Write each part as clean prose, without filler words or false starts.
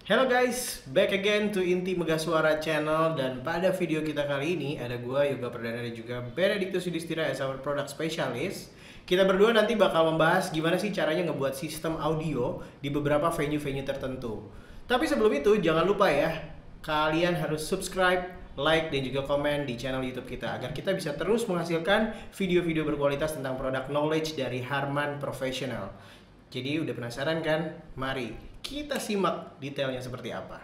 Hello guys, back again to Inti Megasuara Channel. Dan pada video kita kali ini ada gua Yoga Perdana dan juga Benedictus Yudhistira as our product specialist. Kita berdua nanti bakal membahas gimana sih caranya ngebuat sistem audio di beberapa venue-venue tertentu. Tapi sebelum itu jangan lupa ya, kalian harus subscribe, like, dan juga komen di channel YouTube kita agar kita bisa terus menghasilkan video-video berkualitas tentang product knowledge dari Harman Professional. Jadi udah penasaran kan? Mari kita simak detailnya seperti apa.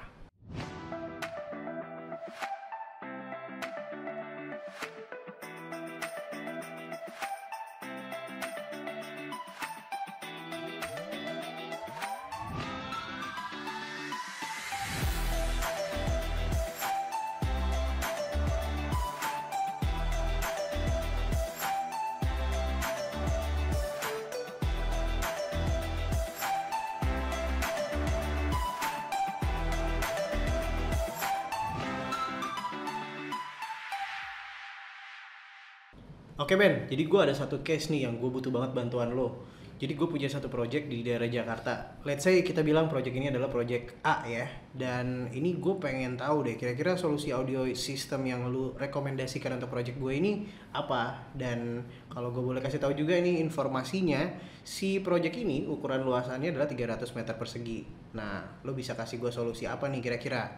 Oke Ben, jadi gue ada satu case nih yang gue butuh banget bantuan lo. Jadi gue punya satu project di daerah Jakarta. Let's say kita bilang project ini adalah project A ya. Dan ini gue pengen tahu deh kira-kira solusi audio system yang lo rekomendasikan untuk project gue ini apa. Dan kalau gue boleh kasih tahu juga ini informasinya, si project ini ukuran luasannya adalah 300 meter persegi. Nah, lo bisa kasih gue solusi apa nih kira-kira?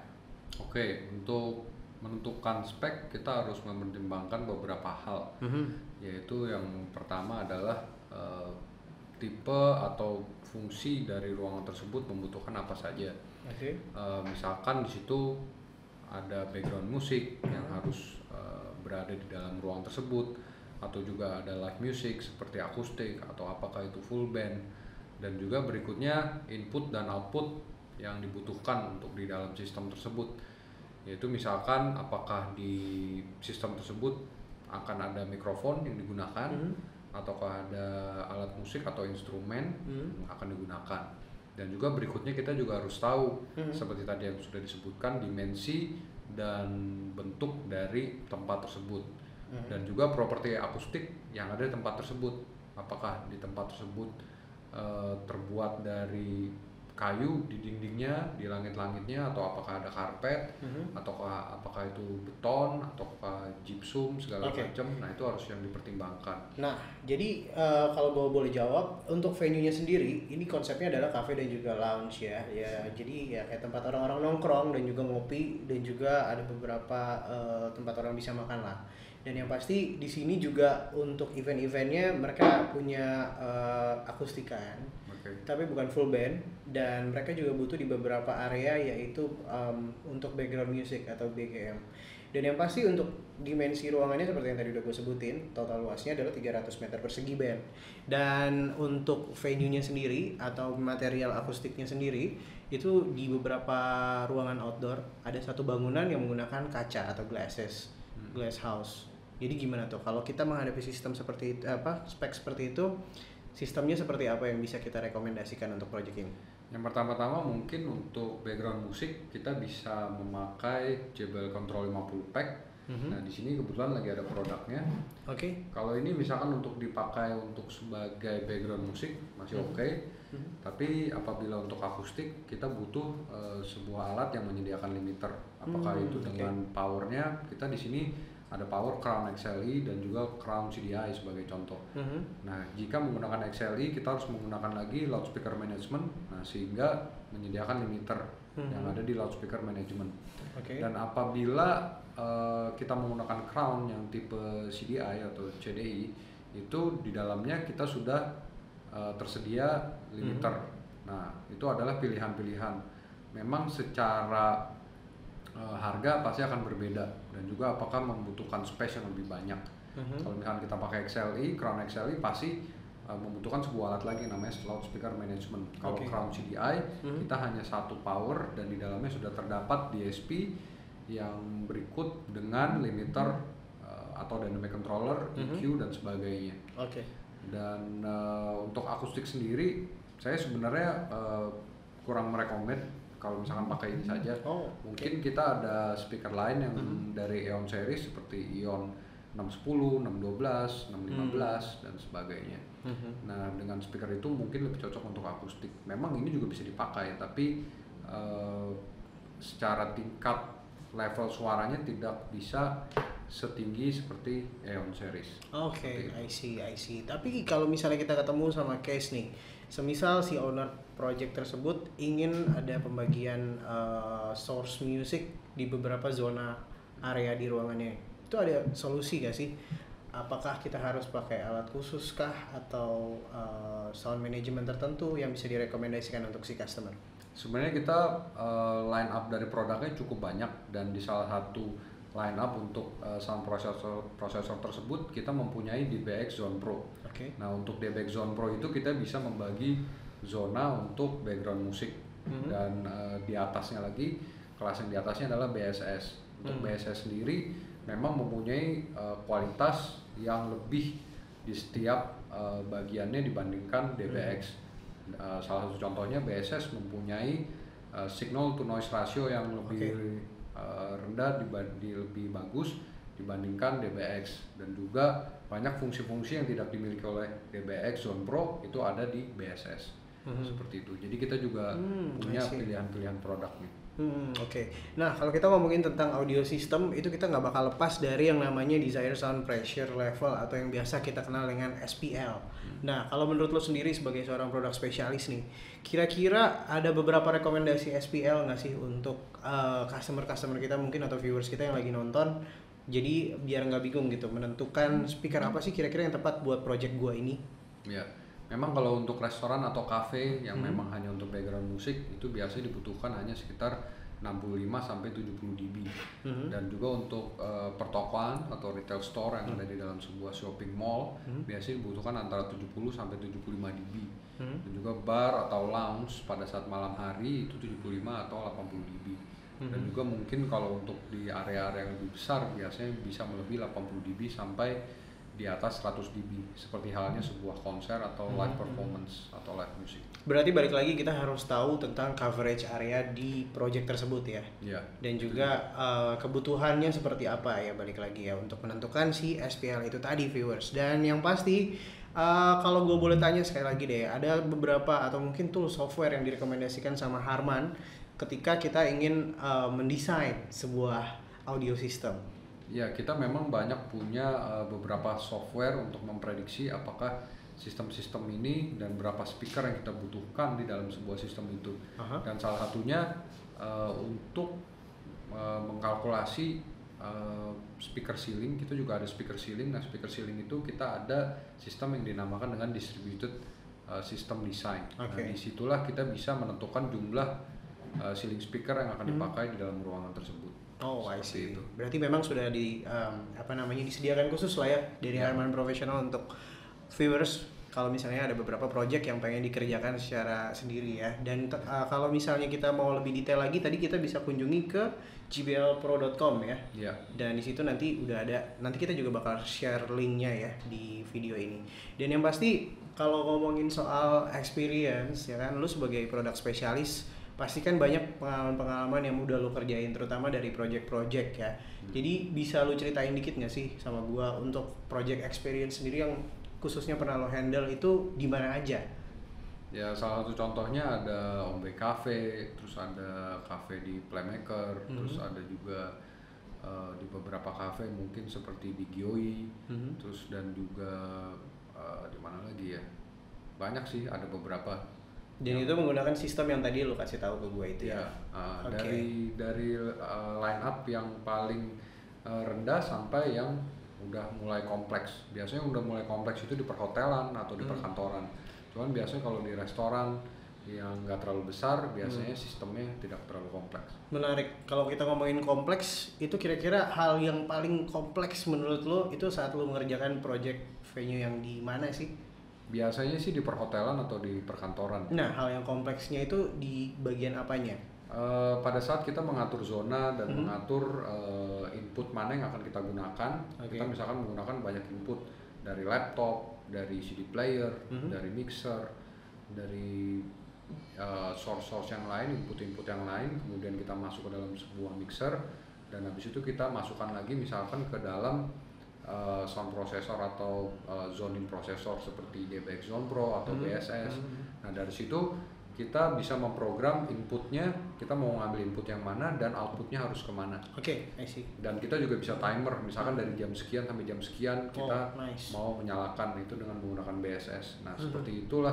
Oke, untuk menentukan spek kita harus mempertimbangkan beberapa hal, yaitu yang pertama adalah tipe atau fungsi dari ruangan tersebut membutuhkan apa saja. Oke. Misalkan di situ ada background musik yang harus berada di dalam ruangan tersebut, atau juga ada live music seperti akustik atau apakah itu full band, dan juga berikutnya input dan output yang dibutuhkan untuk di dalam sistem tersebut, yaitu misalkan apakah di sistem tersebut akan ada mikrofon yang digunakan, ataukah ada alat musik atau instrumen yang akan digunakan. Dan juga berikutnya kita juga harus tahu seperti tadi yang sudah disebutkan, dimensi dan bentuk dari tempat tersebut, dan juga properti akustik yang ada di tempat tersebut. Apakah di tempat tersebut terbuat dari kayu di dindingnya, di langit-langitnya, atau apakah ada karpet, apakah itu beton, ataukah gypsum segala macam. Nah, itu harus yang dipertimbangkan. Nah, jadi kalau gue boleh jawab, untuk venue-nya sendiri, ini konsepnya adalah cafe dan juga lounge ya. Ya, jadi ya kayak tempat orang-orang nongkrong dan juga ngopi, dan juga ada beberapa tempat orang bisa makan lah. Dan yang pasti di sini juga untuk event-eventnya mereka punya akustikan, tapi bukan full band, dan mereka juga butuh di beberapa area yaitu untuk background music atau BGM. Dan yang pasti untuk dimensi ruangannya seperti yang tadi udah gue sebutin, total luasnya adalah 300 meter persegi Ben. Dan untuk venue-nya sendiri atau material akustiknya sendiri, itu di beberapa ruangan outdoor ada satu bangunan yang menggunakan kaca atau glass house. Jadi gimana tuh kalau kita menghadapi sistem seperti itu, spek seperti itu, sistemnya seperti apa yang bisa kita rekomendasikan untuk project ini? Yang pertama-tama mungkin untuk background musik kita bisa memakai JBL Control 50 Pack. Nah, di sini kebetulan lagi ada produknya. Oke. Kalau ini misalkan untuk dipakai untuk sebagai background musik masih oke. Tapi apabila untuk akustik kita butuh sebuah alat yang menyediakan limiter. Apakah itu dengan powernya, kita di sini ada power Crown XLE dan juga Crown CDI sebagai contoh. Nah, jika menggunakan XLE kita harus menggunakan lagi loudspeaker management, nah sehingga menyediakan limiter yang ada di loudspeaker management. Dan apabila kita menggunakan Crown yang tipe CDI atau CDI, itu di dalamnya kita sudah tersedia limiter. Nah, itu adalah pilihan-pilihan. Memang secara harga pasti akan berbeda, dan juga apakah membutuhkan space yang lebih banyak. Kalau misalkan kita pakai XLE, Crown XLE pasti membutuhkan sebuah alat lagi namanya loudspeaker management. Kalau Crown CDI kita hanya satu power dan di dalamnya sudah terdapat DSP yang berikut dengan limiter atau dynamic controller, EQ dan sebagainya. Dan untuk akustik sendiri saya sebenarnya kurang merekomend kalau misalkan pakai ini saja. Mungkin kita ada speaker lain yang dari Eon series seperti Eon 610, 612, 615 dan sebagainya. Nah, dengan speaker itu mungkin lebih cocok untuk akustik. Memang ini juga bisa dipakai, tapi uh, secara tingkat level suaranya tidak bisa setinggi seperti Aeon series. Oke, I see. Tapi kalau misalnya kita ketemu sama case nih, semisal si owner project tersebut ingin ada pembagian source music di beberapa zona area di ruangannya, itu ada solusi gak sih? Apakah kita harus pakai alat khusus kah atau sound management tertentu yang bisa direkomendasikan untuk si customer? Sebenarnya kita line up dari produknya cukup banyak, dan di salah satu line up untuk sound processor tersebut kita mempunyai DBX Zone Pro. Okay. Nah, untuk DBX Zone Pro itu kita bisa membagi zona untuk background musik, dan di atasnya lagi, kelas yang di atasnya adalah BSS. Untuk BSS sendiri memang mempunyai kualitas yang lebih di setiap bagiannya dibandingkan DBX. Salah satu contohnya BSS mempunyai signal to noise ratio yang lebih rendah, lebih bagus dibandingkan DBX, dan juga banyak fungsi-fungsi yang tidak dimiliki oleh DBX Zone Pro itu ada di BSS. Seperti itu. Jadi kita juga punya pilihan-pilihan produknya. Oke. Nah, kalau kita ngomongin tentang audio system, itu kita nggak bakal lepas dari yang namanya Desired Sound Pressure Level atau yang biasa kita kenal dengan SPL. Nah, kalau menurut lo sendiri sebagai seorang produk spesialis nih, kira-kira ada beberapa rekomendasi SPL nggak sih untuk customer kita mungkin atau viewers kita yang lagi nonton? Jadi biar nggak bingung gitu, menentukan speaker apa sih kira-kira yang tepat buat project gua ini? Ya, memang kalau untuk restoran atau kafe yang memang hanya untuk background musik, itu biasanya dibutuhkan hanya sekitar 65 sampai 70 dB. Dan juga untuk pertokoan atau retail store yang ada di dalam sebuah shopping mall, biasanya dibutuhkan antara 70 sampai 75 dB. Dan juga bar atau lounge pada saat malam hari itu 75 atau 80 dB. Dan juga mungkin kalau untuk di area-area yang lebih besar biasanya bisa melebihi 80 dB sampai di atas 100 dB, seperti halnya sebuah konser atau live performance atau live music. Berarti balik lagi kita harus tahu tentang coverage area di project tersebut ya. Iya. Dan juga kebutuhannya seperti apa ya, balik lagi ya untuk menentukan si SPL itu tadi viewers. Dan yang pasti kalau gue boleh tanya sekali lagi deh, ada beberapa atau mungkin tool software yang direkomendasikan sama Harman ketika kita ingin mendesain sebuah audio system. Ya, kita memang banyak punya beberapa software untuk memprediksi apakah sistem-sistem ini dan berapa speaker yang kita butuhkan di dalam sebuah sistem itu. Dan salah satunya untuk mengkalkulasi speaker ceiling, kita juga ada speaker ceiling. Nah, speaker ceiling itu kita ada sistem yang dinamakan dengan distributed system design. Nah, disitulah kita bisa menentukan jumlah ceiling speaker yang akan dipakai di dalam ruangan tersebut. Oh, I see. Berarti memang sudah disediakan khusus lah ya dari Harman Professional untuk viewers kalau misalnya ada beberapa project yang pengen dikerjakan secara sendiri ya. Dan kalau misalnya kita mau lebih detail lagi, tadi kita bisa kunjungi ke jblpro.com ya. Iya. Dan di situ nanti udah ada, nanti kita juga bakal share linknya ya di video ini. Dan yang pasti kalau ngomongin soal experience ya kan, lu sebagai produk spesialis pasti kan banyak pengalaman-pengalaman yang udah lo kerjain, terutama dari project-project ya. Jadi bisa lo ceritain dikit nggak sih sama gua untuk project experience sendiri yang khususnya pernah lo handle itu di mana aja? Ya, salah satu contohnya ada Ombe Cafe, terus ada cafe di Playmaker, terus ada juga di beberapa cafe mungkin seperti di Gioi, terus dan juga di mana lagi ya? Banyak sih, ada beberapa. Dan itu menggunakan sistem yang tadi lo kasih tahu ke gue itu ya. Dari line up yang paling rendah sampai yang udah mulai kompleks. Biasanya udah mulai kompleks itu di perhotelan atau di perkantoran. Cuman biasanya kalau di restoran yang nggak terlalu besar, biasanya sistemnya tidak terlalu kompleks. Menarik. Kalau kita ngomongin kompleks, itu kira-kira hal yang paling kompleks menurut lo itu saat lo mengerjakan project venue yang di mana sih? Biasanya sih di perhotelan atau di perkantoran. Nah, hal yang kompleksnya itu di bagian apanya? Pada saat kita mengatur zona dan mengatur input mana yang akan kita gunakan, kita misalkan menggunakan banyak input dari laptop, dari CD player, dari mixer, dari source yang lain, input-input yang lain, kemudian kita masuk ke dalam sebuah mixer, dan habis itu kita masukkan lagi misalkan ke dalam sound processor atau zoning processor seperti DBX Zone Pro atau BSS. Nah, dari situ kita bisa memprogram inputnya, kita mau ngambil input yang mana dan outputnya harus kemana. Oke, I see. Dan kita juga bisa timer, misalkan dari jam sekian sampai jam sekian kita nice. mau menyalakan itu dengan menggunakan BSS. Nah seperti itulah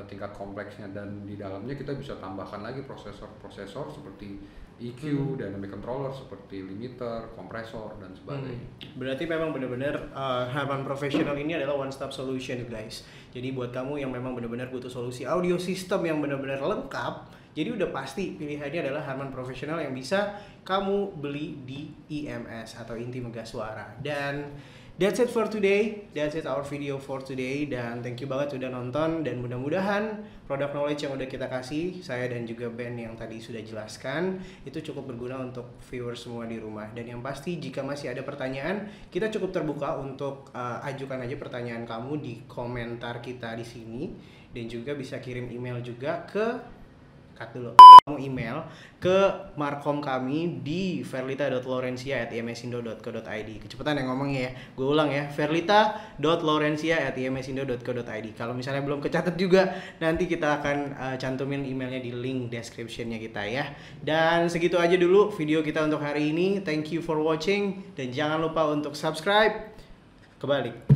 tingkat kompleksnya, dan di dalamnya kita bisa tambahkan lagi prosesor seperti EQ, dynamic controller seperti limiter, kompresor dan sebagainya. Berarti memang benar-benar Harman Professional ini adalah one stop solution guys. Jadi buat kamu yang memang benar-benar butuh solusi audio system yang benar-benar lengkap, jadi udah pasti pilihannya adalah Harman Professional yang bisa kamu beli di IMS atau Inti Megah Suara. Dan that's it for today. That's it our video for today. Dan thank you banget udah nonton, dan mudah-mudahan product knowledge yang udah kita kasih, saya dan juga Ben yang tadi sudah jelaskan, itu cukup berguna untuk viewers semua di rumah. Dan yang pasti jika masih ada pertanyaan, kita cukup terbuka untuk ajukan aja pertanyaan kamu di komentar kita di sini, dan juga bisa kirim email juga ke kamu email ke markom kami di verlita.laurencia@imsindo.co.id. Kecepatan yang ngomongnya ya. Gue ulang ya, verlita.laurencia@imsindo.co.id. Kalau misalnya belum kecatat juga, nanti kita akan cantumin emailnya di link descriptionnya kita ya. Dan segitu aja dulu video kita untuk hari ini. Thank you for watching, dan jangan lupa untuk subscribe. Kebalik.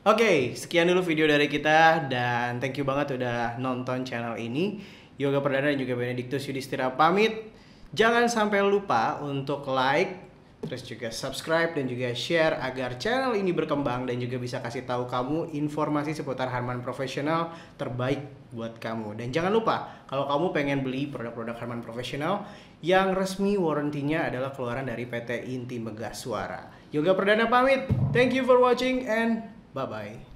Oke, sekian dulu video dari kita, dan thank you banget udah nonton channel ini. Yoga Perdana dan juga Benedictus Yudhistira pamit. Jangan sampai lupa untuk like, terus juga subscribe dan juga share agar channel ini berkembang dan juga bisa kasih tahu kamu informasi seputar Harman Professional terbaik buat kamu. Dan jangan lupa kalau kamu pengen beli produk-produk Harman Professional yang resmi warrantinya adalah keluaran dari PT Inti Megah Suara. Yoga Perdana pamit. Thank you for watching and bye-bye.